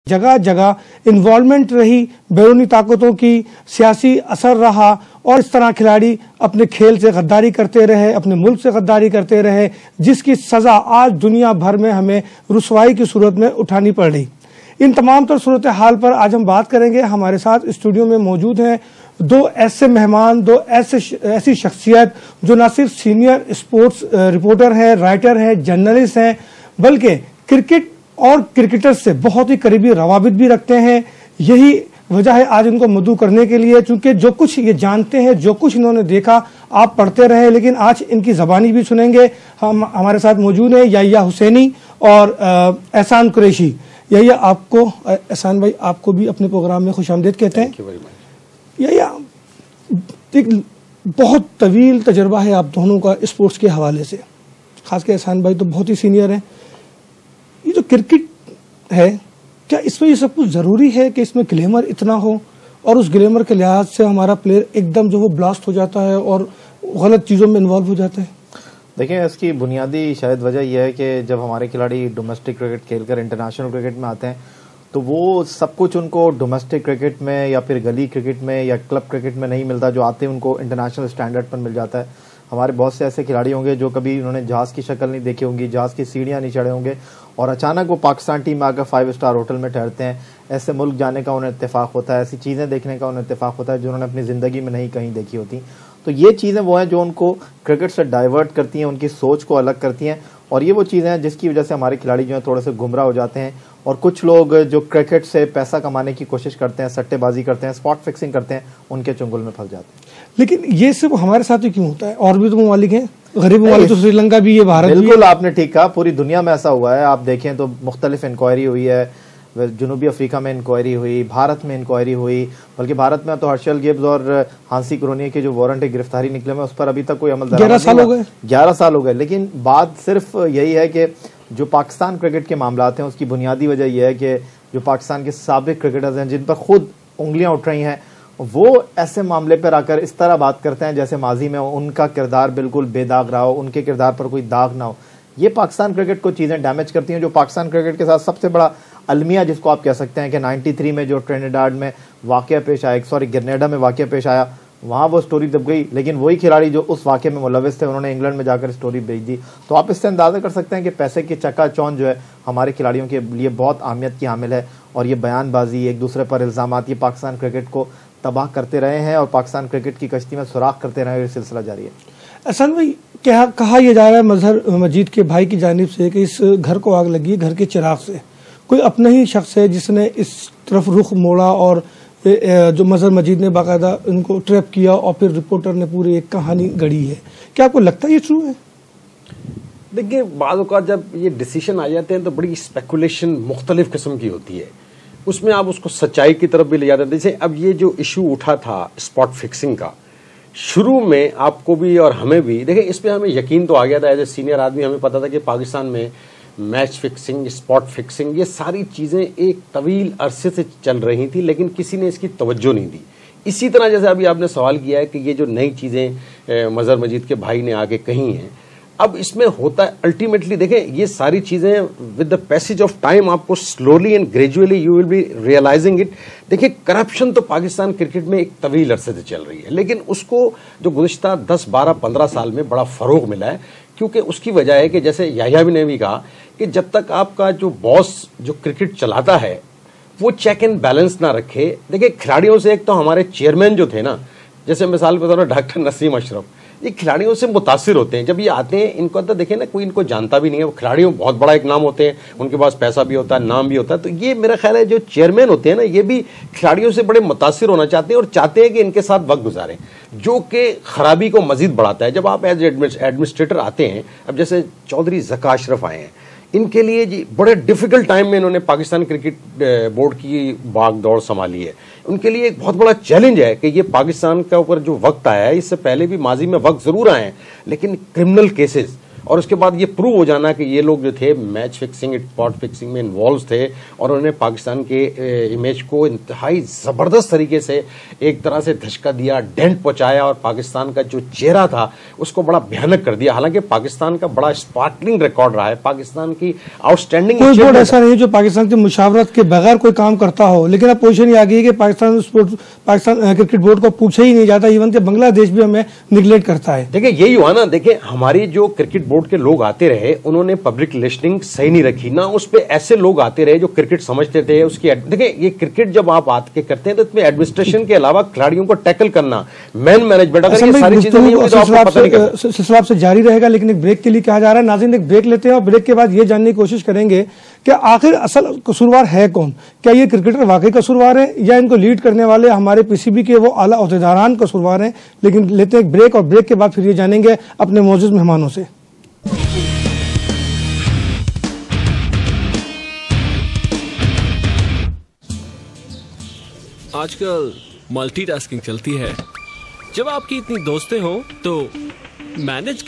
जगह जगह इन्वॉल्वमेंट रही, बैरूनी ताकतों की सियासी असर रहा और इस तरह खिलाड़ी अपने खेल से गद्दारी करते रहे, अपने मुल्क से गद्दारी करते रहे, जिसकी सजा आज दुनिया भर में हमें रुसवाई की सूरत में उठानी पड़ रही। इन तमाम तर सूरत हाल पर आज हम बात करेंगे। हमारे साथ स्टूडियो में मौजूद हैं दो ऐसे मेहमान, दो ऐसी शख्सियत जो न सिर्फ सीनियर स्पोर्ट्स रिपोर्टर हैं, राइटर हैं, जर्नलिस्ट हैं, बल्कि क्रिकेट और क्रिकेटर्स से बहुत ही करीबी रवाबित भी रखते हैं। यही वजह है आज इनको मदऊ करने के लिए, क्योंकि जो कुछ ये जानते हैं, जो कुछ इन्होंने देखा, आप पढ़ते रहे, लेकिन आज इनकी जबानी भी सुनेंगे। हम हमारे साथ मौजूद हैं याह्या हुसैनी और एहसान कुरैशी। याह्या, आपको, एहसान भाई आपको भी अपने प्रोग्राम में खुशामदीद कहते हैं। याह्या, एक बहुत तवील तजर्बा है आप दोनों का स्पोर्ट्स के हवाले से, खासकर एहसान भाई तो बहुत ही सीनियर हैं। ये जो क्रिकेट है, क्या इसमें ये सब कुछ ज़रूरी है कि इसमें ग्लैमर इतना हो और उस ग्लैमर के लिहाज से हमारा प्लेयर एकदम जो वो ब्लास्ट हो जाता है और गलत चीज़ों में इन्वॉल्व हो जाता है? देखिए, इसकी बुनियादी शायद वजह यह है कि जब हमारे खिलाड़ी डोमेस्टिक क्रिकेट खेलकर इंटरनेशनल क्रिकेट में आते हैं तो वो सब कुछ उनको डोमेस्टिक क्रिकेट में या फिर गली क्रिकेट में या क्लब क्रिकेट में नहीं मिलता। जो आते हैं उनको इंटरनेशनल स्टैंडर्ड पर मिल जाता है। हमारे बहुत से ऐसे खिलाड़ी होंगे जो कभी उन्होंने जहाज़ की शक्ल नहीं देखी होंगी, जहाज़ की सीढ़ियाँ नहीं चढ़े होंगे और अचानक वो पाकिस्तान टीम में आकर 5 स्टार होटल में ठहरते हैं। ऐसे मुल्क जाने का उन्हें इत्तेफाक होता है, ऐसी चीज़ें देखने का उन्हें इत्तेफाक होता है जो उन्होंने अपनी ज़िंदगी में नहीं कहीं देखी होती। तो ये चीज़ें वो हैं जो उनको क्रिकेट से डाइवर्ट करती हैं, उनकी सोच को अलग करती हैं और ये वो चीज़ें हैं जिसकी वजह से हमारे खिलाड़ी जो हैं थोड़े से गुमराह हो जाते हैं। और कुछ लोग जो क्रिकेट से पैसा कमाने की कोशिश करते हैं, सट्टेबाजी करते हैं, स्पॉट फिक्सिंग करते हैं, उनके चुंगल में फंस जाते हैं। लेकिन ये सिर्फ हमारे साथ ही क्यों होता है? और भी तो ममालिक हैं, गरीब ममालिक, तो श्रीलंका भी, ये भारत भी। बिल्कुल आपने ठीक कहा, पूरी दुनिया में ऐसा हुआ है। आप देखें तो मुख्तलिफ इंक्वायरी हुई है, जनूबी अफ्रीका में इंक्वायरी हुई, भारत में इंक्वायरी हुई, बल्कि भारत में तो हर्षल गिब्स और हांसी क्रोनिया के जो वारंट गिरफ्तारी निकले में उस पर अभी तक कोई अमल 11 साल हो गए। 11 साल हो गए। लेकिन बात सिर्फ यही है कि जो पाकिस्तान क्रिकेट के मामलात हैं उसकी बुनियादी वजह यह है कि जो पाकिस्तान के साबिक क्रिकेटर्स हैं जिन पर खुद उंगलियां उठ रही हैं, वो ऐसे मामले पर आकर इस तरह बात करते हैं जैसे माजी में उनका किरदार बिल्कुल बेदाग रहा हो, उनके किरदार पर कोई दाग ना हो। ये पाकिस्तान क्रिकेट को चीज़ें डैमेज करती हैं। जो पाकिस्तान क्रिकेट के साथ सबसे बड़ा अलमिया जिसको आप कह सकते हैं कि 93 में जो ट्रिनिडाड में वाक़या पेश आया, ग्रेनेडा में वाक़या पेश आया, वहाँ वो स्टोरी दब गई, लेकिन वही खिलाड़ी जो उस वाक़े में मुलविस थे उन्होंने इंग्लैंड में जाकर स्टोरी भेज दी। तो आप इससे अंदाज़ा कर सकते हैं कि पैसे की चकाचौंध जो है हमारे खिलाड़ियों के लिए बहुत अहमियत की हामिल है। और ये बयानबाजी, एक दूसरे पर इल्ज़ामात, ये पाकिस्तान क्रिकेट को तबाह करते रहे हैं और पाकिस्तान क्रिकेट की कश्ती में सुराख करते रहे। ये सिलसिला जारी है। असल में क्या कहा यह जा रहा है मजहर मजीद के भाई की जानिब से कि इस घर को आग लगी, घर के चिराग से कोई अपना ही शख्स है जिसने इस तरफ रुख मोड़ा और जो मजहर मजीद ने बाकायदा उनको ट्रैप किया और फिर रिपोर्टर ने पूरी एक कहानी गढ़ी है। क्या आपको लगता है ये ट्रू है? देखिए, बाद औक़ात जब ये डिसीजन आ जाते हैं तो बड़ी स्पेकुलेशन मुख्तलिफ किस्म की होती है, उसमें आप उसको सच्चाई की तरफ भी ले जाते हैं। जैसे अब ये जो इशू उठा था स्पॉट फिक्सिंग का, शुरू में आपको भी और हमें भी, देखिए इस पर हमें यकीन तो आ गया था, एज ए सीनियर आदमी हमें पता था कि पाकिस्तान में मैच फिक्सिंग, स्पॉट फिक्सिंग, ये सारी चीज़ें एक तवील अरसे से चल रही थी, लेकिन किसी ने इसकी तवज्जो नहीं दी। इसी तरह जैसे अभी आपने सवाल किया है कि ये जो नई चीज़ें मजहर मजीद के भाई ने आगे कही हैं, अब इसमें होता है अल्टीमेटली, देखें ये सारी चीज़ें with the passage of time आपको slowly and gradually you will be realising it. देखिए, करप्शन तो पाकिस्तान क्रिकेट में एक तवील अरसे से चल रही है, लेकिन उसको जो गुज़िश्ता 10, 12, 15 साल में बड़ा फ़रोग मिला है, क्योंकि उसकी वजह है कि जैसे याह्या ने भी कहा कि जब तक आपका जो बॉस जो क्रिकेट चलाता है वो चेक एंड बैलेंस ना रखे। देखिए, खिलाड़ियों से एक तो हमारे चेयरमैन जो थे ना, जैसे मिसाल के तौर पर डॉक्टर नसीम अशरफ, ये खिलाड़ियों से मुतासिर होते हैं। जब ये आते हैं, इनको तो देखें ना, कोई इनको जानता भी नहीं है, वो खिलाड़ियों बहुत बड़ा एक नाम होते हैं, उनके पास पैसा भी होता है, नाम भी होता है। तो ये मेरा ख्याल है जो चेयरमैन होते हैं ना, ये भी खिलाड़ियों से बड़े मुतासिर होना चाहते हैं और चाहते हैं कि इनके साथ वक्त गुजारें, जो कि खराबी को मजीद बढ़ाता है। जब आप एज एडमिनिस्ट्रेटर आते हैं, अब जैसे चौधरी ज़का अशरफ आए हैं, इनके लिए जी बड़े डिफिकल्ट टाइम में इन्होंने पाकिस्तान क्रिकेट बोर्ड की भाग दौड़ संभाली है। उनके लिए एक बहुत बड़ा चैलेंज है कि ये पाकिस्तान के ऊपर जो वक्त आया है, इससे पहले भी माजी में वक्त जरूर आए हैं, लेकिन क्रिमिनल केसेस और उसके बाद ये प्रूव हो जाना कि ये लोग जो थे मैच फिक्सिंग, स्पॉट फिक्सिंग में इन्वॉल्व थे और उन्होंने पाकिस्तान के इमेज को इंतहाई जबरदस्त तरीके से एक तरह से धचका दिया, डेंट पहुंचाया और पाकिस्तान का जो चेहरा था उसको बड़ा भयानक कर दिया। हालांकि पाकिस्तान का बड़ा स्पार्कलिंग रिकॉर्ड रहा है, पाकिस्तान की आउटस्टैंडिंग कोई बोर्ड ऐसा नहीं है जो पाकिस्तान की मुशावरत के बगैर कोई काम करता हो, लेकिन अब पोजीशन ये आ गई है कि पाकिस्तान क्रिकेट बोर्ड को पूछे ही नहीं जाता, इवन कि बांग्लादेश भी हमें निगलेक्ट करता है। देखिए यही हुआ ना, देखिए हमारी जो क्रिकेट बोर्ड के लोग आते रहे उन्होंने पब्लिक लिस्टिंग सही नहीं रखी ना, उस पे ऐसे लोग आते रहे जो क्रिकेट समझते थे उसकी। देखिए ये क्रिकेट जब आप आके करते हैं तो इसमें एडमिनिस्ट्रेशन के अलावा खिलाड़ियों को टैकल करना, मैन मैनेजमेंट, अगर ये सारी चीजें नहीं होगी तो आपको पता नहीं चलेगा। सिलसिला से जारी रहेगा, लेकिन एक ब्रेक के लिए कहा जा रहा है। नाज़रीन एक ब्रेक लेते हैं और ब्रेक के बाद ये जानने की कोशिश करेंगे कि आखिर असल कसूरवार है कौन। क्या ये क्रिकेटर वाकई कसूरवार है या इनको लीड करने वाले हमारे पीसीबी के वो आला ओहदेदारान कसूरवार हैं। लेकिन लेते हैं एक ब्रेक और ब्रेक के बाद फिर ये जानेंगे अपने मौजूद मेहमानों से। आजकल मल्टीटास्किंग चलती है। जब आपकी इतनी दोस्तें हो तो मैनेज